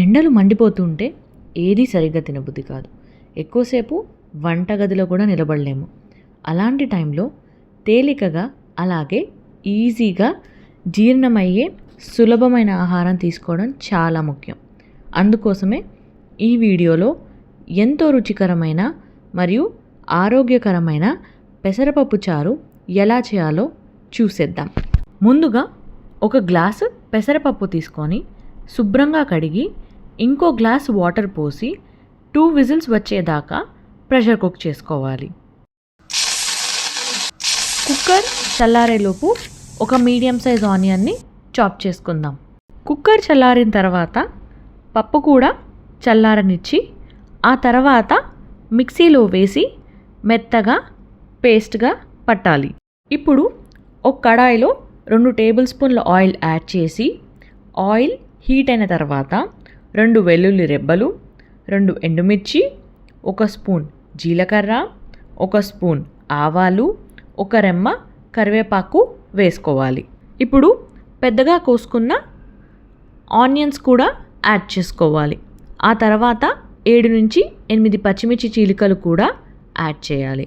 ఎండలు మండిపోతుంటే ఏది సరిగ్గా తినబుద్ధి కాదు. ఎక్కువసేపు వంటగదిలో కూడా నిలబడలేము. అలాంటి టైంలో తేలికగా అలాగే ఈజీగా జీర్ణమయ్యే సులభమైన ఆహారం తీసుకోవడం చాలా ముఖ్యం. అందుకోసమే ఈ వీడియోలో ఎంతో రుచికరమైన మరియు ఆరోగ్యకరమైన పెసరపప్పు చారు ఎలా చేయాలో చూసేద్దాం. ముందుగా ఒక గ్లాసు పెసరపప్పు తీసుకొని శుభ్రంగా కడిగి ఇంకో గ్లాస్ వాటర్ పోసి 2 విజిల్స్ వచ్చేదాకా ప్రెషర్ కుక్ చేసుకోవాలి. కుక్కర్ చల్లారేలోపు ఒక మీడియం సైజ్ ఆనియన్ని చాప్ చేసుకుందాం. కుక్కర్ చల్లారిన తర్వాత పప్పు కూడా చల్లారనిచ్చి ఆ తర్వాత మిక్సీలో వేసి మెత్తగా పేస్ట్గా పట్టాలి. ఇప్పుడు ఒక కడాయిలో 2 టేబుల్ స్పూన్ల ఆయిల్ యాడ్ చేసి ఆయిల్ హీట్ అయిన తర్వాత 2 వెల్లుల్లి రెబ్బలు, 2 ఎండుమిర్చి, 1 స్పూన్ జీలకర్ర, 1 స్పూన్ ఆవాలు, 1 రెమ్మ కరివేపాకు వేసుకోవాలి. ఇప్పుడు పెద్దగా కోసుకున్న ఆనియన్స్ కూడా యాడ్ చేసుకోవాలి. ఆ తర్వాత 7 నుంచి 8 పచ్చిమిర్చి చీలికలు కూడా యాడ్ చేయాలి.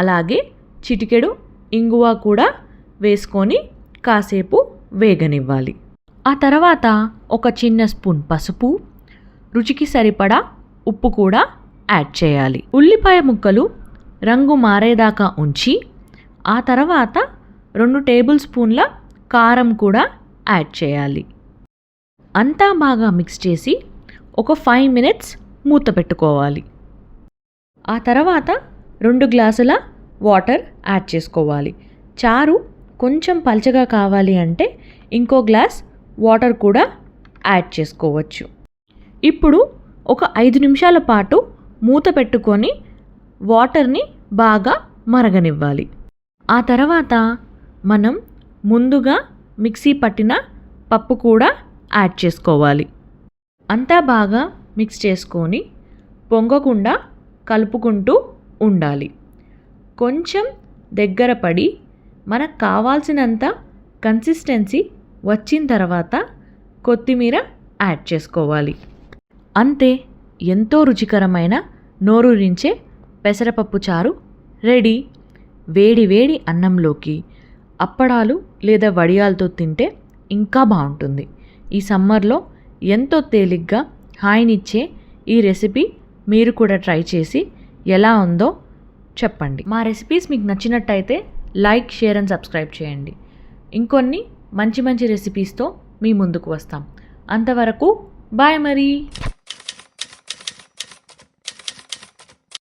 అలాగే చిటికెడు ఇంగువ కూడా వేసుకొని కాసేపు వేగనివ్వాలి. ఆ తర్వాత ఒక చిన్న స్పూన్ పసుపు, రుచికి సరిపడా ఉప్పు కూడా యాడ్ చేయాలి. ఉల్లిపాయ ముక్కలు రంగు మారేదాకా ఉంచి ఆ తర్వాత 2 టేబుల్ స్పూన్ల కారం కూడా యాడ్ చేయాలి. అంతా బాగా మిక్స్ చేసి ఒక 5 మినిట్స్ మూత పెట్టుకోవాలి. ఆ తర్వాత 2 గ్లాసుల వాటర్ యాడ్ చేసుకోవాలి. చారు కొంచెం పల్చగా కావాలి అంటే ఇంకో గ్లాస్ వాటర్ కూడా యాడ్ చేసుకోవచ్చు. ఇప్పుడు ఒక 5 నిమిషాల పాటు మూత పెట్టుకొని వాటర్ని బాగా మరగనివ్వాలి. ఆ తర్వాత మనం ముందుగా మిక్సీ పట్టిన పప్పు కూడా యాడ్ చేసుకోవాలి. అంతా బాగా మిక్స్ చేసుకొని పొంగకుండా కలుపుకుంటూ ఉండాలి. కొంచెం దగ్గర పడి మనకు కావాల్సినంత కన్సిస్టెన్సీ వచ్చిన తర్వాత కొత్తిమీర యాడ్ చేసుకోవాలి. అంతే, ఎంతో రుచికరమైన నోరూరించే పెసరపప్పు చారు రెడీ. వేడి వేడి అన్నంలోకి అప్పడాలు లేదా వడియాలతో తింటే ఇంకా బాగుంటుంది. ఈ సమ్మర్లో ఎంతో తేలిగ్గా హాయినిచ్చే ఈ రెసిపీ మీరు కూడా ట్రై చేసి ఎలా ఉందో చెప్పండి. మా రెసిపీస్ మీకు నచ్చినట్టయితే లైక్, షేర్ అండ్ సబ్స్క్రైబ్ చేయండి. ఇంకొన్ని మంచి మంచి రెసిపీస్తో మీ ముందుకు వస్తాం. అంతవరకు బాయ్ మరి.